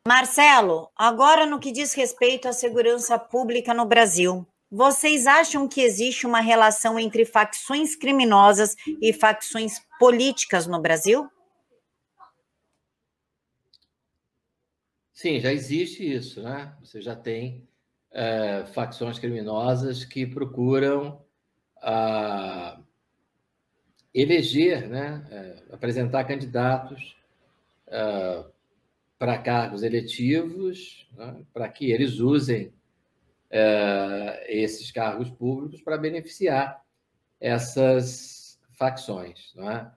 Marcelo, agora no que diz respeito à segurança pública no Brasil, vocês acham que existe uma relação entre facções criminosas e facções políticas no Brasil? Sim, já existe isso, né? Você já tem facções criminosas que procuram eleger, né? Apresentar candidatos para cargos eletivos, né? Para que eles usem esses cargos públicos para beneficiar essas facções, né?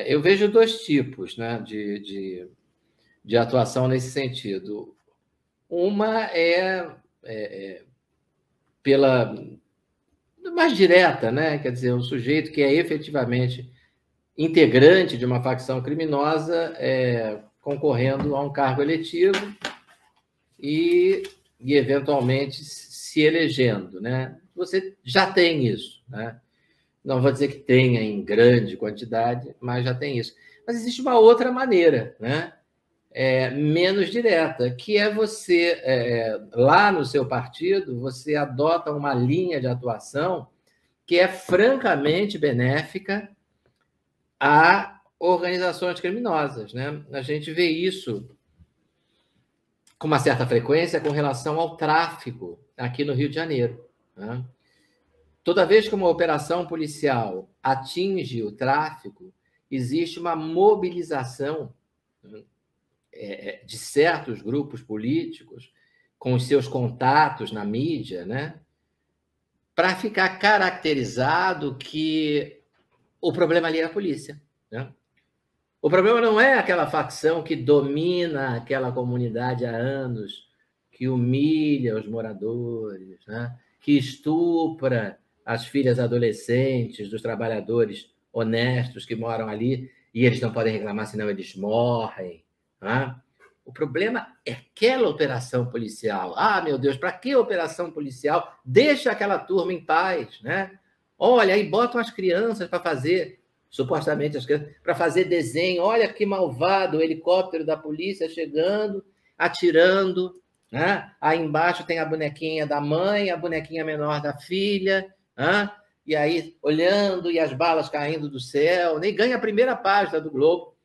Eu vejo dois tipos, né, de atuação nesse sentido. Uma pela mais direta, né? Quer dizer, um sujeito que é efetivamente integrante de uma facção criminosa concorrendo a um cargo eletivo e eventualmente se elegendo, né? Você já tem isso, né? Não vou dizer que tenha em grande quantidade, mas já tem isso. Mas existe uma outra maneira, né? Menos direta, que é você, lá no seu partido, você adota uma linha de atuação que é francamente benéfica a organizações criminosas, né? A gente vê isso com uma certa frequência com relação ao tráfico aqui no Rio de Janeiro, né? Toda vez que uma operação policial atinge o tráfico, existe uma mobilização, né, de certos grupos políticos com os seus contatos na mídia, né, para ficar caracterizado que o problema ali é a polícia, né? O problema não é aquela facção que domina aquela comunidade há anos, que humilha os moradores, né, que estupra as filhas adolescentes dos trabalhadores honestos que moram ali e eles não podem reclamar, senão eles morrem, né? O problema é aquela operação policial. Ah, meu Deus, para que operação policial? Deixa aquela turma em paz, né? Olha, aí botam as crianças para fazer, supostamente as crianças, para fazer desenho. Olha que malvado, o helicóptero da polícia chegando, atirando, né? Aí embaixo tem a bonequinha da mãe, a bonequinha menor da filha, né? E aí olhando e as balas caindo do céu. Nem ganha a primeira página do Globo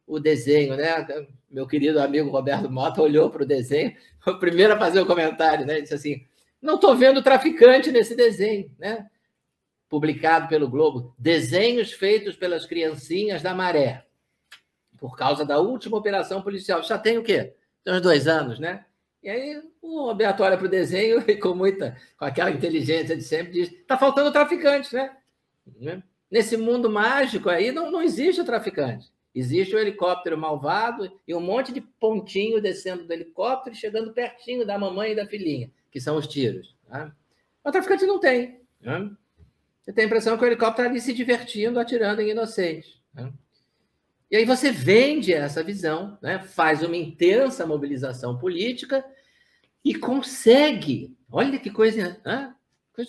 o desenho, né? Meu querido amigo Roberto Mota olhou para o desenho, foi o primeiro a fazer o comentário, né? Disse assim: não estou vendo traficante nesse desenho, né? Publicado pelo Globo, desenhos feitos pelas criancinhas da Maré, por causa da última operação policial. Já tem o quê? Tem uns 2 anos, né? E aí o Roberto olha para o desenho e com aquela inteligência de sempre diz: está faltando traficante, né? Nesse mundo mágico aí não existe o traficante. Existe o helicóptero malvado e um monte de pontinho descendo do helicóptero e chegando pertinho da mamãe e da filhinha, que são os tiros, né? O traficante não tem, né? Você tem a impressão que o helicóptero está ali se divertindo, atirando em inocentes, né? E aí você vende essa visão, né? Faz uma intensa mobilização política e consegue, olha que coisa, né?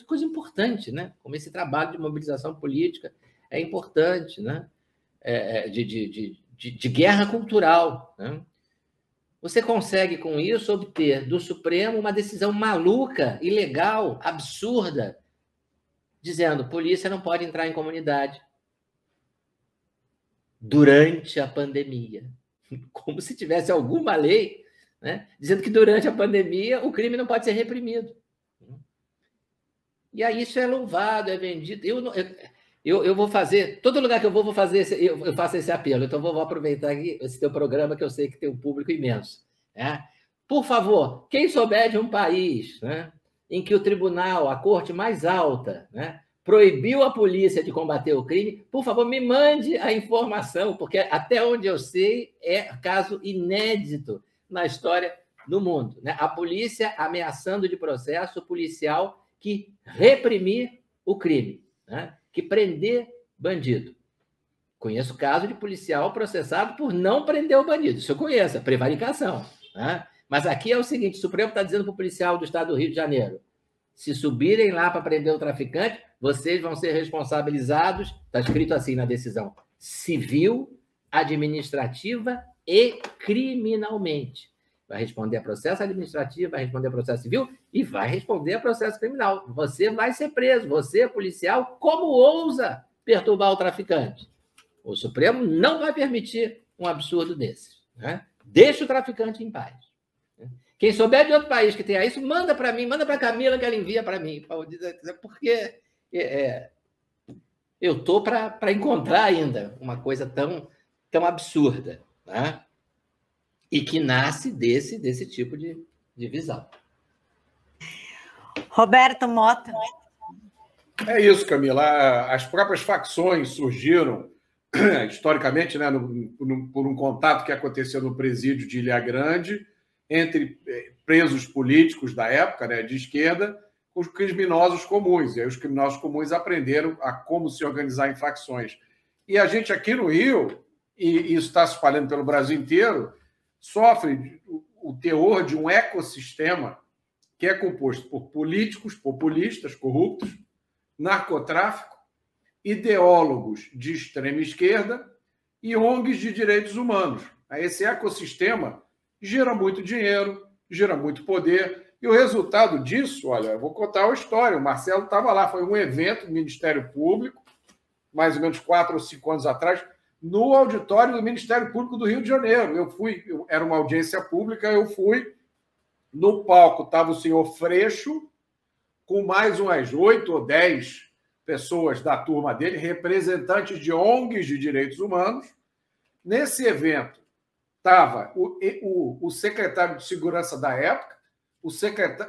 Coisa importante, né? Como esse trabalho de mobilização política é importante, né? De guerra cultural, né? Você consegue, com isso, obter do Supremo uma decisão maluca, ilegal, absurda, dizendo: polícia não pode entrar em comunidade durante a pandemia. Como se tivesse alguma lei, né, dizendo que durante a pandemia o crime não pode ser reprimido. E aí isso é louvado, é vendido. Eu vou fazer, todo lugar que eu vou fazer, eu faço esse apelo. Então, vou aproveitar aqui esse teu programa, que eu sei que tem um público imenso, né? Por favor, quem souber de um país, né, em que o tribunal, a corte mais alta, né, proibiu a polícia de combater o crime, por favor, me mande a informação, porque até onde eu sei é caso inédito na história do mundo, né? A polícia ameaçando de processo policial que reprimir o crime, né? Que prender bandido. Conheço caso de policial processado por não prender o bandido. Isso eu conheço, prevaricação, né? Mas aqui é o seguinte: o Supremo está dizendo para o policial do estado do Rio de Janeiro: se subirem lá para prender o traficante, vocês vão ser responsabilizados, está escrito assim na decisão, civil, administrativa e criminalmente. vai responder a processo administrativo, vai responder a processo civil e vai responder a processo criminal. Você vai ser preso, você, policial, como ousa perturbar o traficante? O Supremo não vai permitir um absurdo desses, né? Deixa o traficante em paz. Quem souber de outro país que tenha isso, manda para mim, manda para a Camila, que ela envia para mim. Porque eu estou para encontrar ainda uma coisa tão absurda, né? E que nasce desse tipo de visão. Roberto Mota. É isso, Camila. As próprias facções surgiram, historicamente, né, por um contato que aconteceu no presídio de Ilha Grande, entre presos políticos da época, né, de esquerda, com os criminosos comuns. E aí os criminosos comuns aprenderam a como se organizar em facções. E a gente aqui no Rio, e isso está se espalhando pelo Brasil inteiro, sofre o terror de um ecossistema que é composto por políticos populistas, corruptos, narcotráfico, ideólogos de extrema esquerda e ONGs de direitos humanos. Esse ecossistema gera muito dinheiro, gera muito poder, e o resultado disso, olha, eu vou contar uma história. O Marcelo estava lá, foi um evento do Ministério Público, mais ou menos 4 ou 5 anos atrás, no auditório do Ministério Público do Rio de Janeiro. Era uma audiência pública, eu fui, no palco estava o senhor Freixo, com mais umas 8 ou 10 pessoas da turma dele, representantes de ONGs de direitos humanos. Nesse evento estava o secretário de segurança da época,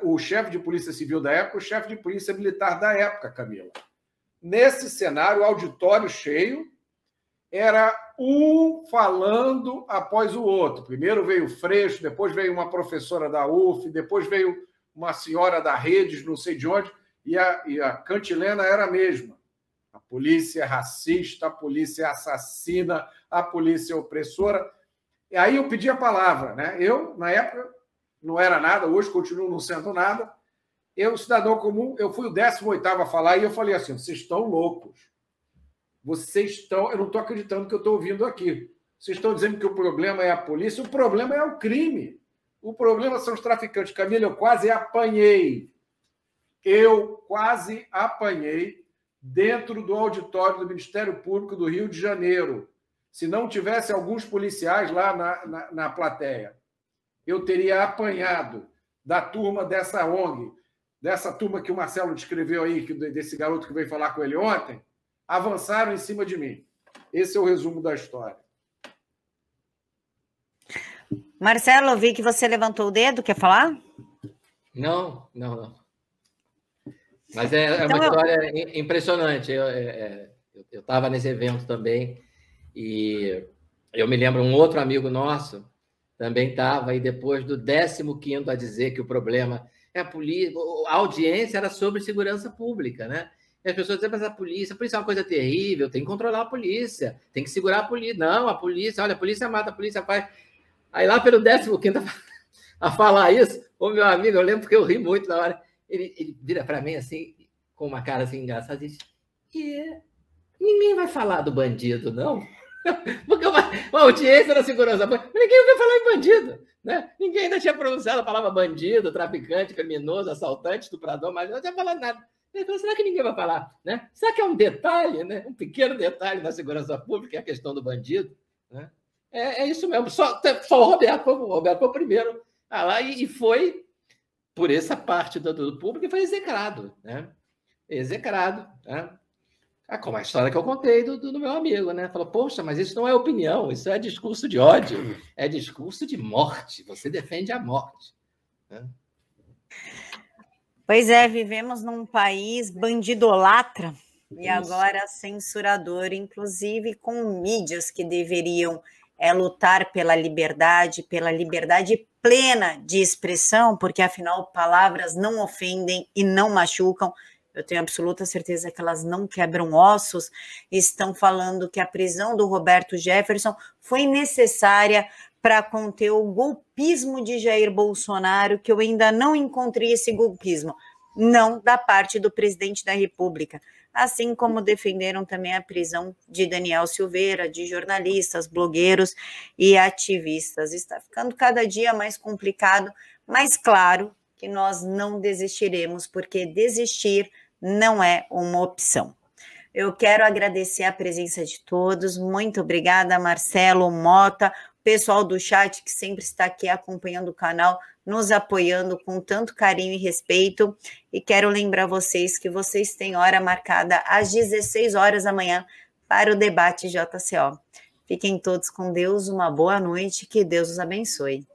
o chefe de polícia civil da época, o chefe de polícia militar da época, Camila. Nesse cenário, auditório cheio, era um falando após o outro. Primeiro veio o Freixo, depois veio uma professora da UF, depois veio uma senhora da Redes, não sei de onde, e a cantilena era a mesma. A polícia é racista, a polícia é assassina, a polícia é opressora. E aí eu pedi a palavra, né? Eu, na época, não era nada, hoje continuo não sendo nada. Eu, cidadão comum, eu fui o 18º a falar e eu falei assim, vocês estão loucos. Eu não estou acreditando que eu estou ouvindo aqui. Vocês estão dizendo que o problema é a polícia, o problema é o crime. O problema são os traficantes. Camila, eu quase apanhei. Dentro do auditório do Ministério Público do Rio de Janeiro. Se não tivesse alguns policiais lá na plateia, eu teria apanhado da turma dessa ONG, dessa turma que o Marcelo descreveu aí, desse garoto que veio falar com ele ontem, avançaram em cima de mim. Esse é o resumo da história. Marcelo, eu vi que você levantou o dedo, quer falar? Não. Mas é uma história impressionante. Eu estava nesse evento também e eu me lembro, um outro amigo nosso também estava, e depois do 15º a dizer que o problema é a polícia, a audiência era sobre segurança pública, né? E as pessoas dizem, mas a polícia é uma coisa terrível, tem que controlar a polícia, tem que segurar a polícia. Não, a polícia mata, a polícia faz. Aí lá pelo 15º a falar isso, o meu amigo, eu lembro que eu ri muito na hora, ele vira para mim assim, com uma cara assim engraçada, e diz, ninguém vai falar do bandido, não? Porque uma audiência da segurança, ninguém vai falar em bandido, né? Ninguém ainda tinha pronunciado a palavra bandido, traficante, criminoso, assaltante, estuprador, mas não tinha falado nada. Ele falou, será que ninguém vai falar? Né? Será que é um detalhe, né? Um pequeno detalhe na segurança pública, é a questão do bandido? Né? É isso mesmo. Só o Roberto foi o primeiro a lá e foi, por essa parte do público, e foi execrado. Né? Execrado. Né? Como a história que eu contei do meu amigo. Né? Falou, poxa, mas isso não é opinião, isso é discurso de ódio, é discurso de morte. Você defende a morte. Né? Pois é, vivemos num país bandidolatra e agora censurador, inclusive com mídias que deveriam lutar pela liberdade plena de expressão, porque afinal palavras não ofendem e não machucam. Eu tenho absoluta certeza que elas não quebram ossos. Estão falando que a prisão do Roberto Jefferson foi necessária para conter o golpismo de Jair Bolsonaro, que eu ainda não encontrei esse golpismo, não da parte do presidente da República, assim como defenderam também a prisão de Daniel Silveira, de jornalistas, blogueiros e ativistas. Está ficando cada dia mais complicado, mas claro que nós não desistiremos, porque desistir não é uma opção. Eu quero agradecer a presença de todos. Muito obrigada, Marcelo, Mota, pessoal do chat que sempre está aqui acompanhando o canal, nos apoiando com tanto carinho e respeito. E quero lembrar vocês que vocês têm hora marcada às 16 horas da manhã para o debate JCO. Fiquem todos com Deus, uma boa noite, que Deus os abençoe.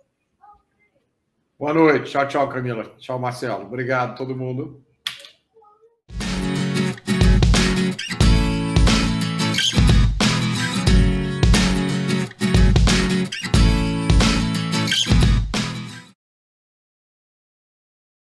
Boa noite. Tchau, tchau, Camila. Tchau, Marcelo. Obrigado, todo mundo.